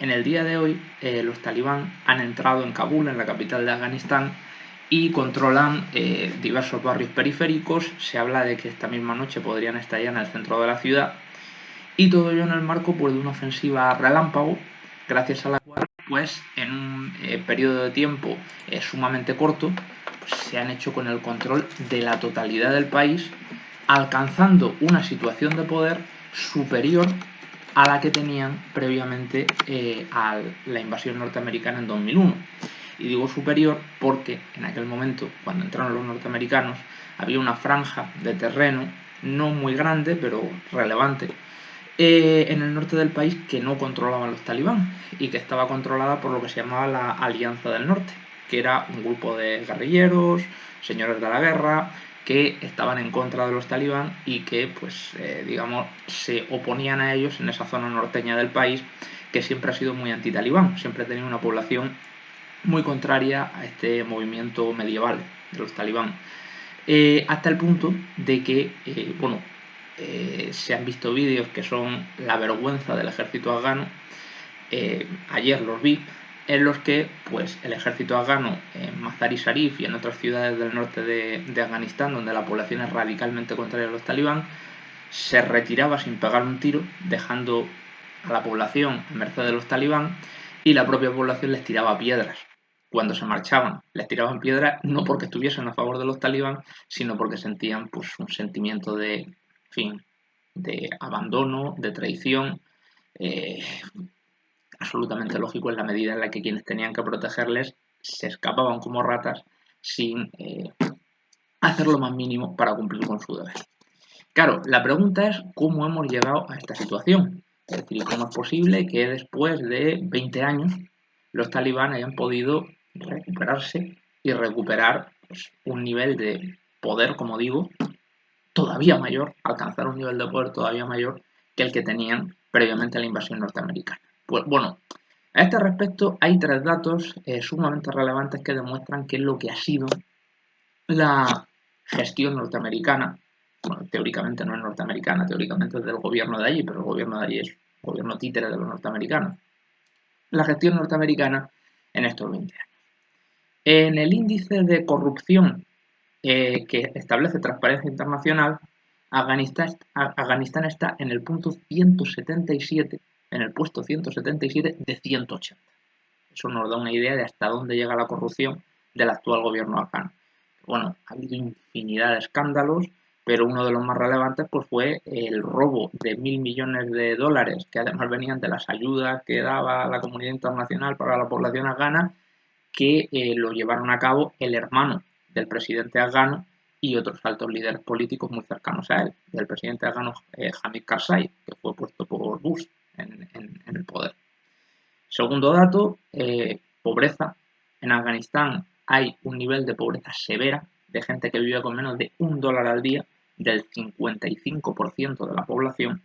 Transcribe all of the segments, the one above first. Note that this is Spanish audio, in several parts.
En el día de hoy, los talibán han entrado en Kabul, en la capital de Afganistán, y controlan diversos barrios periféricos. Se habla de que esta misma noche podrían estallar en el centro de la ciudad. Y todo ello en el marco pues, de una ofensiva relámpago, gracias a la cual, pues, en un periodo de tiempo sumamente corto, pues, se han hecho con el control de la totalidad del país, alcanzando una situación de poder superior a la que tenían previamente a la invasión norteamericana en 2001. Y digo superior porque en aquel momento, cuando entraron los norteamericanos, había una franja de terreno no muy grande, pero relevante, en el norte del país que no controlaban los talibán y que estaba controlada por lo que se llamaba la Alianza del Norte, que era un grupo de guerrilleros, señores de la guerra, que estaban en contra de los talibán y que, pues, digamos, se oponían a ellos en esa zona norteña del país, que siempre ha sido muy anti-talibán, siempre ha tenido una población muy contraria a este movimiento medieval de los talibán. Hasta el punto de que, se han visto vídeos que son la vergüenza del ejército afgano. Ayer los vi, en los que pues, el ejército afgano en Mazar-i-Sharif y en otras ciudades del norte de Afganistán, donde la población es radicalmente contraria a los talibán, se retiraba sin pegar un tiro, dejando a la población a merced de los talibán, y la propia población les tiraba piedras. Cuando se marchaban, les tiraban piedras no porque estuviesen a favor de los talibán, sino porque sentían pues, un sentimiento de, fin, de abandono, de traición, eh, absolutamente lógico en la medida en la que quienes tenían que protegerles se escapaban como ratas sin hacer lo más mínimo para cumplir con su deber. Claro, la pregunta es cómo hemos llegado a esta situación. Es decir, cómo es posible que después de 20 años los talibán hayan podido recuperarse y recuperar pues, un nivel de poder, como digo, todavía mayor, alcanzar un nivel de poder todavía mayor que el que tenían previamente a la invasión norteamericana. Pues bueno, a este respecto hay tres datos sumamente relevantes que demuestran qué es lo que ha sido la gestión norteamericana. Bueno, teóricamente no es norteamericana, teóricamente es del gobierno de allí, pero el gobierno de allí es gobierno títere de los norteamericanos. La gestión norteamericana en estos 20 años. En el índice de corrupción que establece Transparencia Internacional, Afganistán está en el punto 177, en el puesto 177 de 180. Eso nos da una idea de hasta dónde llega la corrupción del actual gobierno afgano. Bueno, ha habido infinidad de escándalos, pero uno de los más relevantes pues, fue el robo de 1.000 millones de dólares, que además venían de las ayudas que daba la comunidad internacional para la población afgana, que lo llevaron a cabo el hermano del presidente afgano y otros altos líderes políticos muy cercanos a él, del presidente afgano Hamid Karzai, que fue puesto por Bush en el poder. Segundo dato, pobreza. En Afganistán hay un nivel de pobreza severa, de gente que vive con menos de $1 al día, del 55% de la población.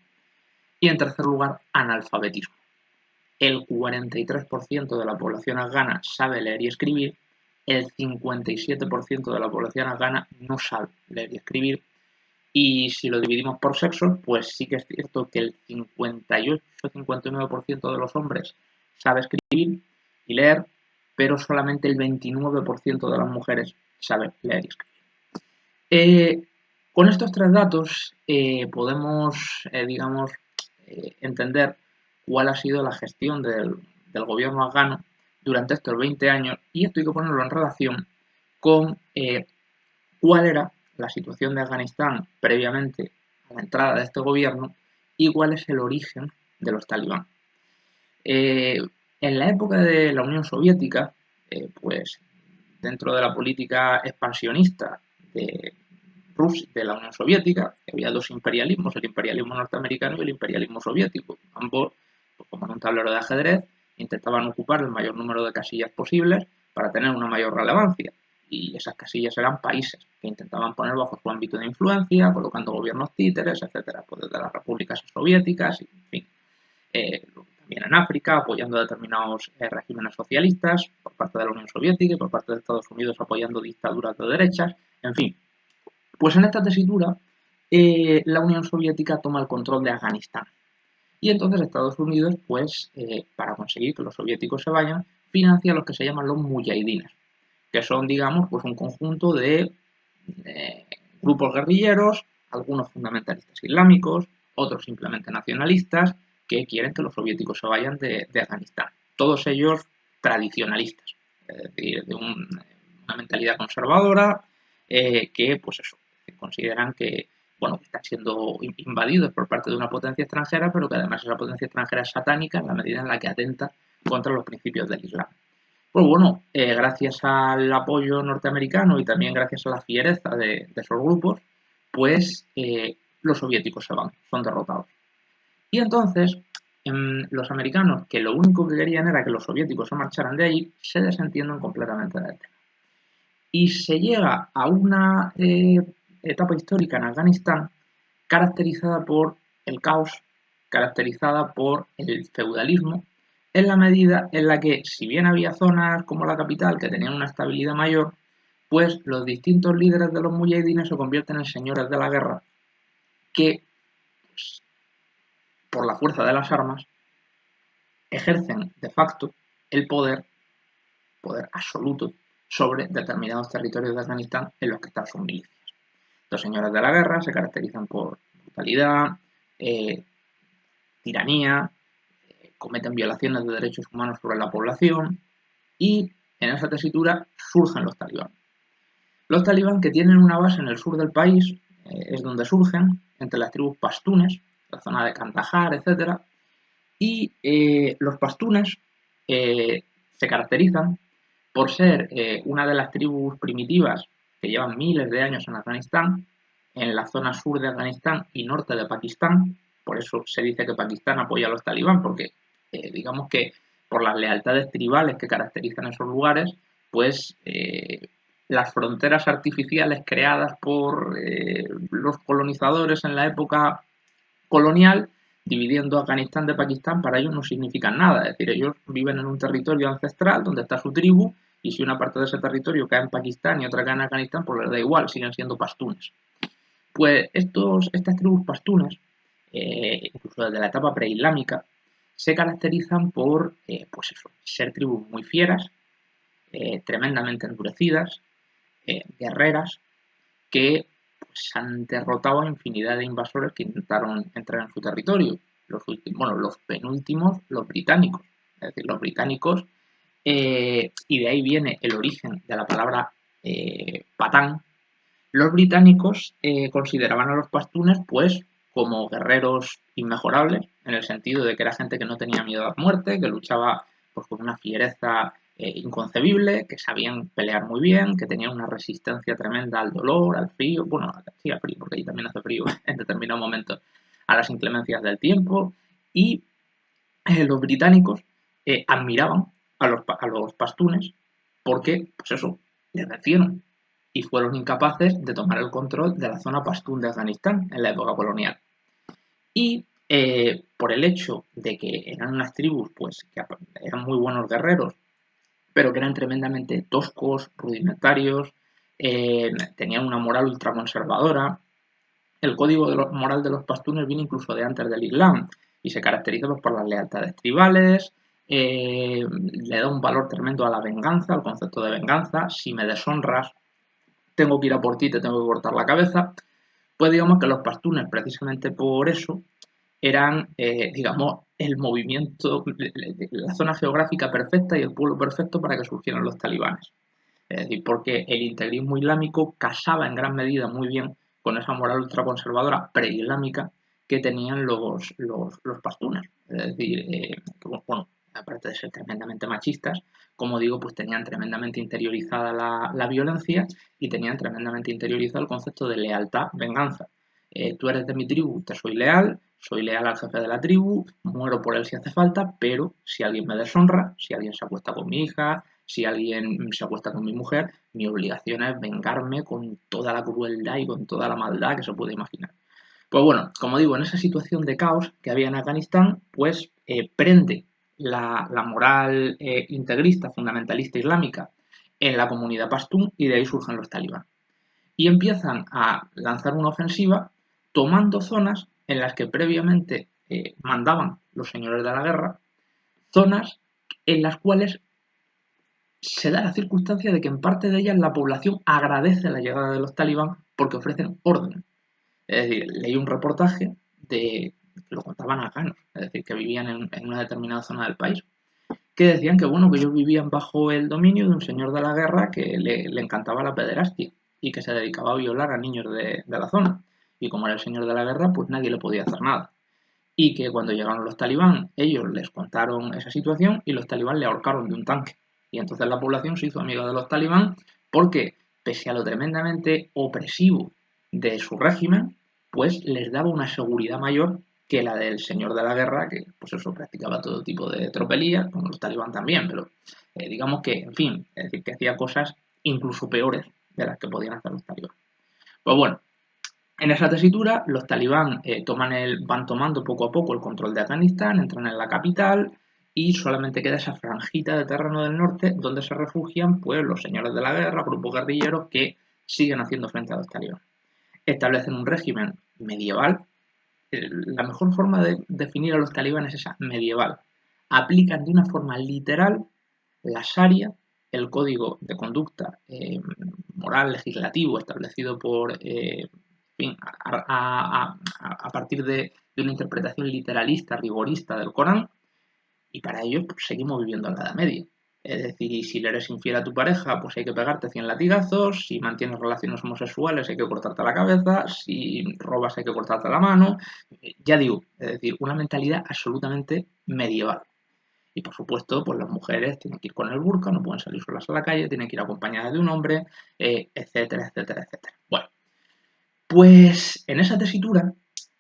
Y en tercer lugar, analfabetismo. El 43% de la población afgana sabe leer y escribir, el 57% de la población afgana no sabe leer y escribir, y si lo dividimos por sexos, pues sí que es cierto que el 58-59% de los hombres sabe escribir y leer, pero solamente el 29% de las mujeres sabe leer y escribir. Con estos tres datos podemos, digamos, entender cuál ha sido la gestión del gobierno afgano durante estos 20 años, y esto hay que ponerlo en relación con cuál era la situación de Afganistán previamente a la entrada de este gobierno y cuál es el origen de los talibán. En la época de la Unión Soviética, pues dentro de la política expansionista de Rusia, de la Unión Soviética, había dos imperialismos, el imperialismo norteamericano y el imperialismo soviético. Ambos, pues, como en un tablero de ajedrez, intentaban ocupar el mayor número de casillas posibles para tener una mayor relevancia. Y esas casillas eran países que intentaban poner bajo su ámbito de influencia, colocando gobiernos títeres, etcétera, pues desde las repúblicas soviéticas, y, en fin, también en África, apoyando determinados regímenes socialistas por parte de la Unión Soviética y por parte de Estados Unidos apoyando dictaduras de derechas, en fin. Pues en esta tesitura, la Unión Soviética toma el control de Afganistán. Y entonces Estados Unidos, pues, para conseguir que los soviéticos se vayan, financia los que se llaman los mujahidines, que son, digamos, pues un conjunto de eh, grupos guerrilleros, algunos fundamentalistas islámicos, otros simplemente nacionalistas, que quieren que los soviéticos se vayan de Afganistán. Todos ellos tradicionalistas, es decir, de una mentalidad conservadora, que, pues eso, consideran que, bueno, que están siendo invadidos por parte de una potencia extranjera, pero que además esa potencia extranjera es satánica en la medida en la que atenta contra los principios del Islam. Pues bueno, gracias al apoyo norteamericano y también gracias a la fiereza de esos grupos, pues los soviéticos se van, son derrotados. Y entonces los americanos, que lo único que querían era que los soviéticos se marcharan de allí, se desentienden completamente del tema. Y se llega a una etapa histórica en Afganistán caracterizada por el caos, caracterizada por el feudalismo, en la medida en la que, si bien había zonas como la capital que tenían una estabilidad mayor, pues los distintos líderes de los mujahidines se convierten en señores de la guerra que, pues, por la fuerza de las armas, ejercen de facto el poder absoluto, sobre determinados territorios de Afganistán en los que están sus milicias. Los señores de la guerra se caracterizan por brutalidad, eh, tiranía, cometen violaciones de derechos humanos sobre la población y en esa tesitura surgen los talibán. Los talibán, que tienen una base en el sur del país, es donde surgen, entre las tribus pastunes, la zona de Kandahar, etc. Y los pastunes se caracterizan por ser una de las tribus primitivas que llevan miles de años en Afganistán, en la zona sur de Afganistán y norte de Pakistán. Por eso se dice que Pakistán apoya a los talibán, porque digamos que por las lealtades tribales que caracterizan esos lugares, pues las fronteras artificiales creadas por los colonizadores en la época colonial, dividiendo Afganistán de Pakistán, para ellos no significan nada. Es decir, ellos viven en un territorio ancestral donde está su tribu, y si una parte de ese territorio cae en Pakistán y otra cae en Afganistán, pues les da igual, siguen siendo pastunes. Pues estas tribus pastunes, incluso desde la etapa preislámica, se caracterizan por pues eso, ser tribus muy fieras, tremendamente endurecidas, guerreras, que pues, han derrotado a infinidad de invasores que intentaron entrar en su territorio. Los penúltimos, los británicos. Es decir, los británicos, y de ahí viene el origen de la palabra patán. Los británicos consideraban a los pastunes pues como guerreros inmejorables, en el sentido de que era gente que no tenía miedo a la muerte, que luchaba pues, con una fiereza inconcebible, que sabían pelear muy bien, que tenían una resistencia tremenda al dolor, al frío, bueno, sí al frío, porque ahí también hace frío en determinados momentos, a las inclemencias del tiempo, y los británicos admiraban a los pastunes porque, pues eso, les vencieron y fueron incapaces de tomar el control de la zona pastún de Afganistán en la época colonial. Y por el hecho de que eran unas tribus pues, que eran muy buenos guerreros, pero que eran tremendamente toscos, rudimentarios, tenían una moral ultraconservadora. El código moral de los pastunes viene incluso de antes del Islam y se caracteriza pues, por las lealtades tribales, le da un valor tremendo a la venganza, al concepto de venganza. Si me deshonras, tengo que ir a por ti, te tengo que cortar la cabeza. Pues digamos que los pastunes, precisamente por eso, eran, digamos, el movimiento, la zona geográfica perfecta y el pueblo perfecto para que surgieran los talibanes. Es decir, porque el integrismo islámico casaba en gran medida muy bien con esa moral ultraconservadora preislámica que tenían los pastunes. Es decir, que, bueno, aparte de ser tremendamente machistas, como digo, pues tenían tremendamente interiorizada la violencia y tenían tremendamente interiorizado el concepto de lealtad, venganza. Tú eres de mi tribu, te soy leal al jefe de la tribu, muero por él si hace falta, pero si alguien me deshonra, si alguien se acuesta con mi hija, si alguien se acuesta con mi mujer, mi obligación es vengarme con toda la crueldad y con toda la maldad que se puede imaginar. Pues bueno, como digo, en esa situación de caos que había en Afganistán, pues prende la moral integrista, fundamentalista islámica en la comunidad pastún y de ahí surgen los talibán. Y empiezan a lanzar una ofensiva tomando zonas en las que previamente mandaban los señores de la guerra, zonas en las cuales se da la circunstancia de que en parte de ellas la población agradece la llegada de los talibán porque ofrecen orden. Es decir, leí un reportaje que lo contaban afganos, es decir, que vivían en una determinada zona del país, que decían que bueno, que ellos vivían bajo el dominio de un señor de la guerra que le encantaba la pederastia y que se dedicaba a violar a niños de la zona. Y como era el señor de la guerra, pues nadie le podía hacer nada. Y que cuando llegaron los talibán, ellos les contaron esa situación y los talibán le ahorcaron de un tanque. Y entonces la población se hizo amiga de los talibán porque, pese a lo tremendamente opresivo de su régimen, pues les daba una seguridad mayor que la del señor de la guerra, que pues eso practicaba todo tipo de tropelías, como los talibán también, pero digamos que, en fin, es decir, que hacía cosas incluso peores de las que podían hacer los talibán. Pues bueno, en esa tesitura, los talibán van tomando poco a poco el control de Afganistán, entran en la capital y solamente queda esa franjita de terreno del norte donde se refugian pues, los señores de la guerra, grupos guerrilleros que siguen haciendo frente a los talibán. Establecen un régimen medieval. La mejor forma de definir a los talibanes es esa, medieval. Aplican de una forma literal la Sharia, el código de conducta moral legislativo establecido por fin, a partir de una interpretación literalista, rigorista del Corán, y para ello pues, seguimos viviendo en la Edad Media. Es decir, si le eres infiel a tu pareja, pues hay que pegarte 100 latigazos, si mantienes relaciones homosexuales hay que cortarte la cabeza, si robas hay que cortarte la mano, ya digo, es decir, una mentalidad absolutamente medieval. Y por supuesto, pues las mujeres tienen que ir con el burka, no pueden salir solas a la calle, tienen que ir acompañadas de un hombre, etcétera, etcétera, etcétera. Bueno, pues en esa tesitura,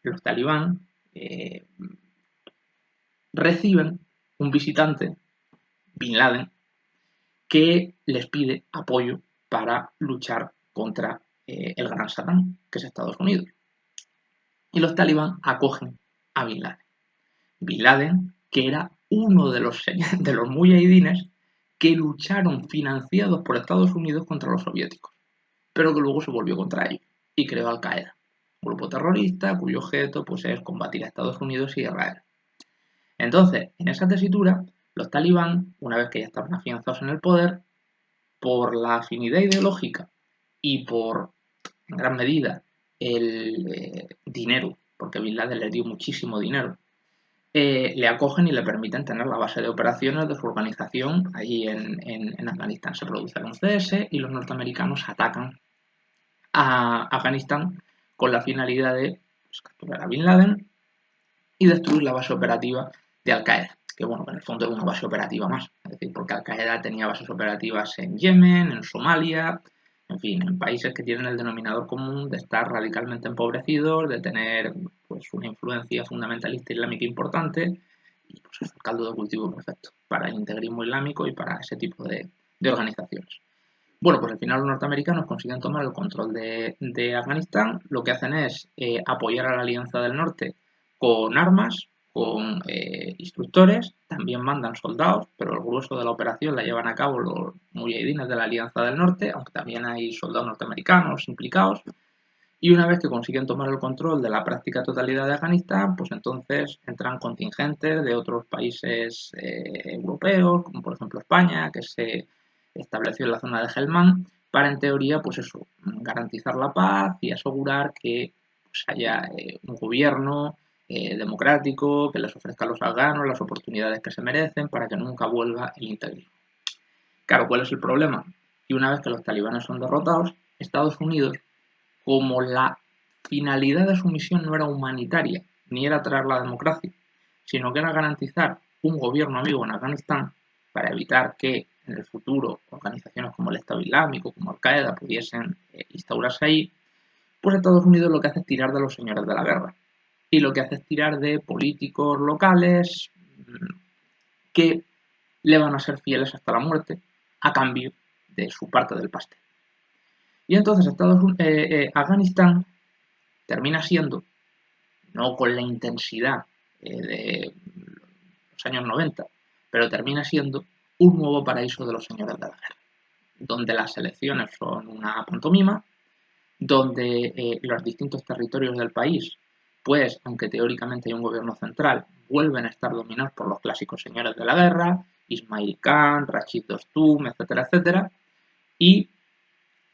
los talibán reciben un visitante, Bin Laden, que les pide apoyo para luchar contra el gran satán, que es Estados Unidos. Y los talibán acogen a Bin Laden. Bin Laden, que era uno de los mujahidines que lucharon financiados por Estados Unidos contra los soviéticos, pero que luego se volvió contra ellos y creó Al Qaeda, un grupo terrorista cuyo objeto pues, es combatir a Estados Unidos y Israel. Entonces, en esa tesitura, los talibán, una vez que ya estaban afianzados en el poder, por la afinidad ideológica y por, en gran medida, el dinero, porque Bin Laden les dio muchísimo dinero, le acogen y le permiten tener la base de operaciones de su organización allí en Afganistán. Se produce el 11S y los norteamericanos atacan a Afganistán con la finalidad de pues, capturar a Bin Laden y destruir la base operativa de Al Qaeda, que bueno, en el fondo era una base operativa más, es decir, porque Al Qaeda tenía bases operativas en Yemen, en Somalia, en fin, en países que tienen el denominador común de estar radicalmente empobrecidos, de tener pues una influencia fundamentalista islámica importante, y pues es el caldo de cultivo perfecto para el integrismo islámico y para ese tipo de organizaciones. Bueno, pues al final los norteamericanos consiguen tomar el control de Afganistán. Lo que hacen es apoyar a la Alianza del Norte con armas, con instructores, también mandan soldados, pero el grueso de la operación la llevan a cabo los mujahidines de la Alianza del Norte, aunque también hay soldados norteamericanos implicados. Y una vez que consiguen tomar el control de la práctica totalidad de Afganistán, pues entonces entran contingentes de otros países europeos, como por ejemplo España, que se estableció en la zona de Helmand, para en teoría, pues eso, garantizar la paz y asegurar que pues, haya un gobierno democrático que les ofrezca a los afganos las oportunidades que se merecen para que nunca vuelva el integrismo. Claro, ¿cuál es el problema? Y una vez que los talibanes son derrotados, Estados Unidos, como la finalidad de su misión no era humanitaria, ni era traer la democracia, sino que era garantizar un gobierno amigo en Afganistán para evitar que en el futuro organizaciones como el Estado Islámico, como Al Qaeda, pudiesen instaurarse ahí, pues Estados Unidos lo que hace es tirar de los señores de la guerra. Y lo que hace es tirar de políticos locales que le van a ser fieles hasta la muerte a cambio de su parte del pastel. Y entonces Afganistán termina siendo, no con la intensidad de los años 90, pero termina siendo un nuevo paraíso de los señores de la guerra, donde las elecciones son una pantomima, donde los distintos territorios del país pues, aunque teóricamente hay un gobierno central, vuelven a estar dominados por los clásicos señores de la guerra, Ismail Khan, Rashid Dostum, etcétera, etcétera, y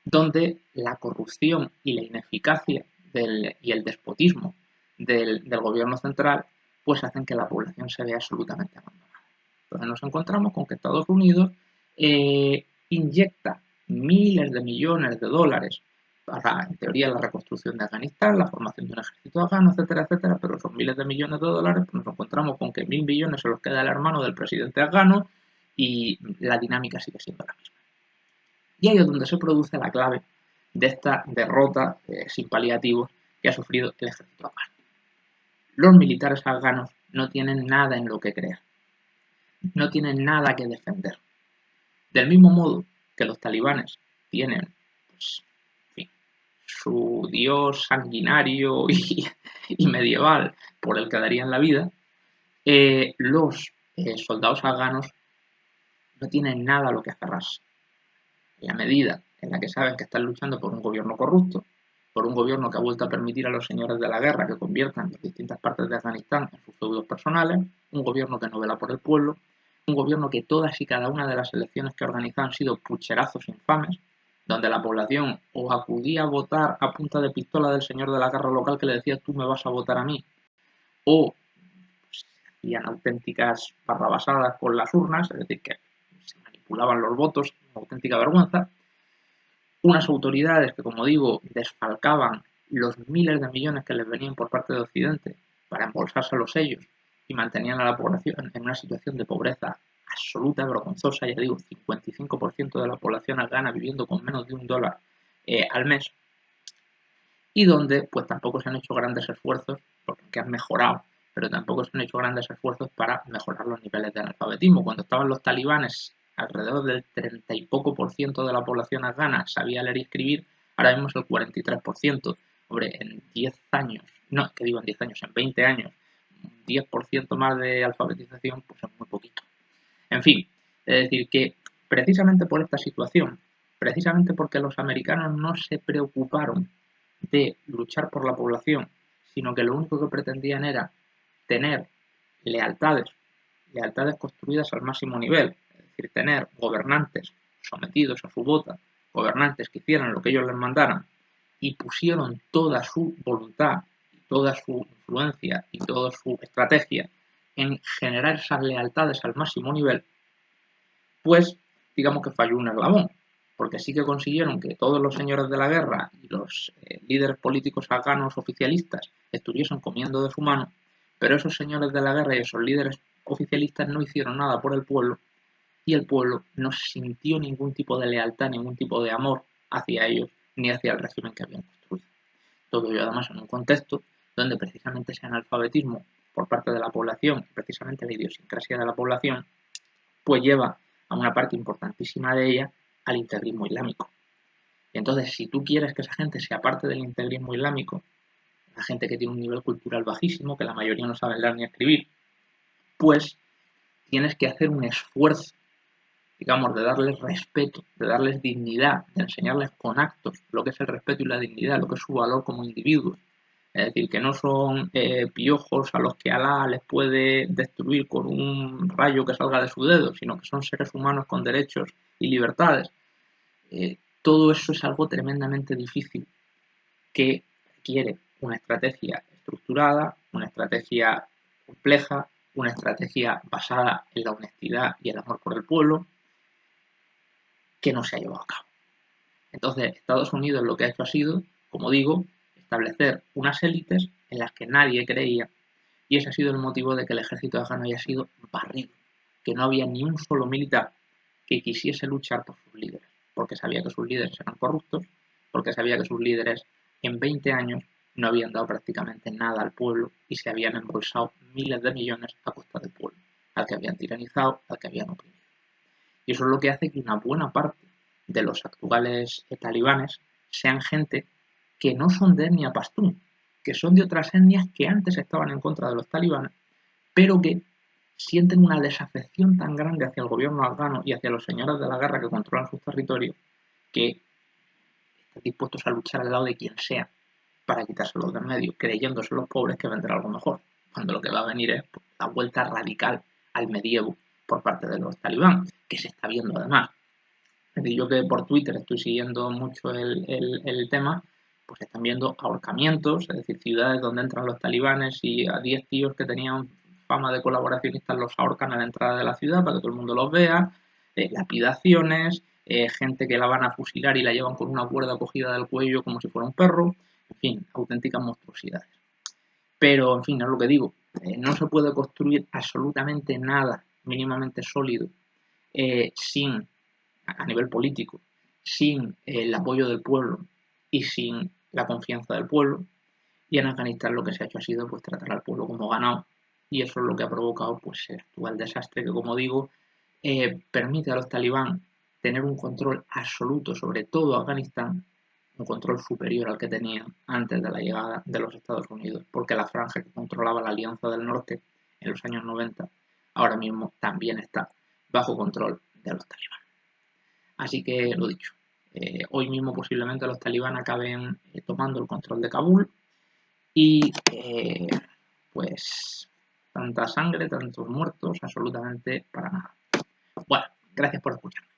donde la corrupción y la ineficacia y el despotismo del gobierno central pues hacen que la población se vea absolutamente abandonada. Entonces nos encontramos con que Estados Unidos inyecta miles de millones de dólares para, en teoría, la reconstrucción de Afganistán, la formación de un ejército afgano, etcétera, etcétera, pero esos miles de millones de dólares pues nos encontramos con que 1.000 millones se los queda el hermano del presidente afgano y la dinámica sigue siendo la misma. Y ahí es donde se produce la clave de esta derrota sin paliativos que ha sufrido el ejército afgano. Los militares afganos no tienen nada en lo que creer, no tienen nada que defender. Del mismo modo que los talibanes tienen pues, en fin, su dios sanguinario y medieval por el que darían la vida, los soldados afganos no tienen nada a lo que aferrarse. En la medida en la que saben que están luchando por un gobierno corrupto, por un gobierno que ha vuelto a permitir a los señores de la guerra que conviertan las distintas partes de Afganistán en sus feudos personales, un gobierno que no vela por el pueblo, un gobierno que todas y cada una de las elecciones que ha organizado han sido pucherazos infames, donde la población o acudía a votar a punta de pistola del señor de la guerra local que le decía tú me vas a votar a mí, o pues, hacían auténticas barrabasadas con las urnas, es decir, que se manipulaban los votos, una auténtica vergüenza, unas autoridades que, como digo, desfalcaban los miles de millones que les venían por parte de Occidente para embolsárselos ellos y mantenían a la población en una situación de pobreza absoluta, vergonzosa, ya digo, 55% de la población afgana viviendo con menos de $1 al mes, y donde pues tampoco se han hecho grandes esfuerzos, porque han mejorado, pero tampoco se han hecho grandes esfuerzos para mejorar los niveles de analfabetismo. Cuando estaban los talibanes, alrededor del 30 y poco por ciento de la población afgana sabía leer y escribir, ahora mismo es el 43%. Hombre, en 10 años, no, que digo en 10 años, en 20 años, un 10% más de alfabetización, pues es muy poquito. En fin, es decir, que precisamente por esta situación, precisamente porque los americanos no se preocuparon de luchar por la población, sino que lo único que pretendían era tener lealtades, lealtades construidas al máximo nivel, es decir, tener gobernantes sometidos a su bota, gobernantes que hicieran lo que ellos les mandaran y pusieron toda su voluntad, toda su influencia y toda su estrategia en generar esas lealtades al máximo nivel, pues digamos que falló un eslabón, porque sí que consiguieron que todos los señores de la guerra y los líderes políticos afganos oficialistas estuviesen comiendo de su mano, pero esos señores de la guerra y esos líderes oficialistas no hicieron nada por el pueblo y el pueblo no sintió ningún tipo de lealtad, ningún tipo de amor hacia ellos ni hacia el régimen que habían construido. Todo ello además en un contexto donde precisamente ese analfabetismo por parte de la población, precisamente la idiosincrasia de la población, pues lleva a una parte importantísima de ella al integrismo islámico. Y entonces, si tú quieres que esa gente sea parte del integrismo islámico, la gente que tiene un nivel cultural bajísimo, que la mayoría no sabe leer ni escribir, pues tienes que hacer un esfuerzo, digamos, de darles respeto, de darles dignidad, de enseñarles con actos lo que es el respeto y la dignidad, lo que es su valor como individuos. Es decir, que no son piojos a los que Alá les puede destruir con un rayo que salga de su dedo, sino que son seres humanos con derechos y libertades. Todo eso es algo tremendamente difícil que requiere una estrategia estructurada, una estrategia compleja, una estrategia basada en la honestidad y el amor por el pueblo, que no se ha llevado a cabo. Entonces, Estados Unidos lo que ha hecho ha sido, como digo, establecer unas élites en las que nadie creía, y ese ha sido el motivo de que el ejército afgano haya sido barrido, que no había ni un solo militar que quisiese luchar por sus líderes, porque sabía que sus líderes eran corruptos, porque sabía que sus líderes en 20 años no habían dado prácticamente nada al pueblo y se habían embolsado miles de millones a costa del pueblo, al que habían tiranizado, al que habían oprimido. Y eso es lo que hace que una buena parte de los actuales talibanes sean gente que no son de etnia pastún, que son de otras etnias que antes estaban en contra de los talibanes, pero que sienten una desafección tan grande hacia el gobierno afgano y hacia los señores de la guerra que controlan sus territorios, que están dispuestos a luchar al lado de quien sea, para quitárselos de en medio, creyéndose los pobres que vendrá algo mejor, cuando lo que va a venir es pues, la vuelta radical al medievo por parte de los talibán, que se está viendo además. Es decir, yo que por Twitter estoy siguiendo mucho el tema, pues están viendo ahorcamientos, es decir, ciudades donde entran los talibanes y a 10 tíos que tenían fama de colaboracionistas los ahorcan a la entrada de la ciudad para que todo el mundo los vea, lapidaciones, gente que la van a fusilar y la llevan con una cuerda cogida del cuello como si fuera un perro, en fin, auténticas monstruosidades. Pero, en fin, es lo que digo, no se puede construir absolutamente nada mínimamente sólido sin, a nivel político, sin el apoyo del pueblo y sin la confianza del pueblo. Y en Afganistán lo que se ha hecho ha sido pues tratar al pueblo como ganado, y eso es lo que ha provocado pues el actual desastre que, como digo, permite a los talibán tener un control absoluto sobre todo Afganistán, un control superior al que tenían antes de la llegada de los Estados Unidos, porque la franja que controlaba la Alianza del Norte en los años 90 ahora mismo también está bajo control de los talibán. Así que lo dicho, hoy mismo posiblemente los talibán acaben tomando el control de Kabul y pues tanta sangre, tantos muertos, absolutamente para nada. Bueno, gracias por escuchar.